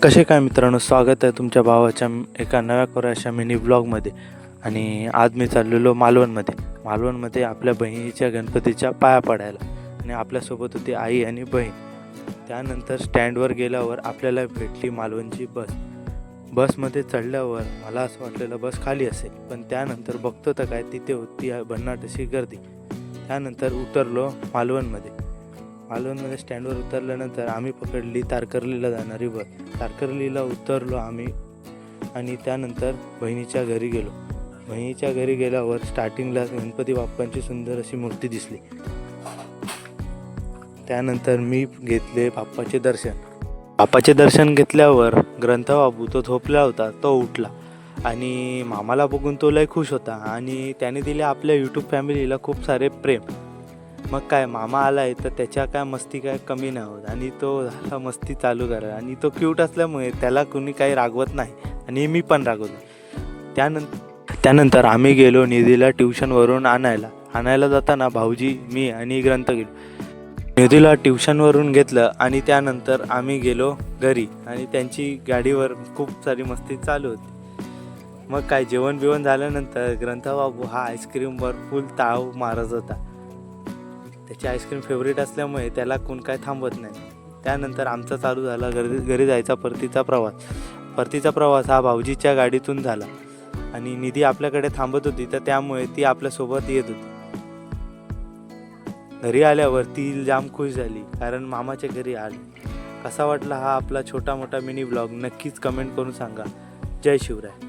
कसे काय मित्रांनो, स्वागत आहे तुमच्या भावाच्या एका नव्या कोऱ्याच्या मिनी ब्लॉगमध्ये. आणि आज मी चाललेलो मालवणमध्ये आपल्या बहिणीच्या गणपतीच्या पाया पडायला. आणि आपल्यासोबत होती आई आणि बहीण. त्यानंतर स्टँडवर गेल्यावर आपल्याला भेटली मालवणची बसमध्ये चढल्यावर मला असं वाटलेलं बस खाली असेल, पण त्यानंतर बघतो तर काय तिथे होती भन्नाट अशी गर्दी. त्यानंतर उतरलो मालवणमध्ये स्टँडवर उतरल्यानंतर आम्ही पकडली तारकर्लीला जाणारी बस. तारकर्लीला उतरलो आम्ही आणि त्यानंतर बहिणीच्या घरी गेलो. बहिणीच्या घरी गेल्यावर स्टार्टिंगला गणपती बाप्पांची सुंदर अशी मूर्ती दिसली. त्यानंतर मी घेतले बाप्पाचे दर्शन घेतल्यावर ग्रंथबाबू तो झोपला होता, तो उठला आणि मामाला बघून तो लय खुश होता आणि त्याने दिले आपल्या यूट्यूब फॅमिलीला खूप सारे प्रेम. मग काय, मामा आला आहे तर त्याच्या काय मस्ती काय कमी नाही होत आणि तो झाला मस्ती चालू करा. आणि तो क्यूट असल्यामुळे त्याला कुणी काही रागवत नाही आणि मी पण रागवतो. त्यानंतर आम्ही गेलो निधीला ट्युशनवरून आणायला जाताना भाऊजी, मी आणि ग्रंथ गेलो. निधीला ट्युशनवरून घेतलं आणि त्यानंतर आम्ही गेलो घरी आणि त्यांची गाडीवर खूप सारी मस्ती चालू होती. मग काय, जेवण बिवण झाल्यानंतर ग्रंथबाबू हा आईस्क्रीमवर फुल ताव मारत होता. त्याची आईस्क्रीम फेवरेट असल्यामुळे त्याला कोण काय थांबत नाही. त्यानंतर आमचा चालू झाला घरी जायचा परतीचा प्रवास हा भाऊजीच्या गाडीतून झाला आणि निधी आपल्याकडे थांबत होती, तर त्यामुळे ती आपल्यासोबत येत होती. घरी आल्यावर ती जाम खुश झाली कारण मामाच्या घरी आली. कसा वाटला हा आपला छोटा मोठा मिनी ब्लॉग नक्कीच कमेंट करून सांगा. जय शिवराय.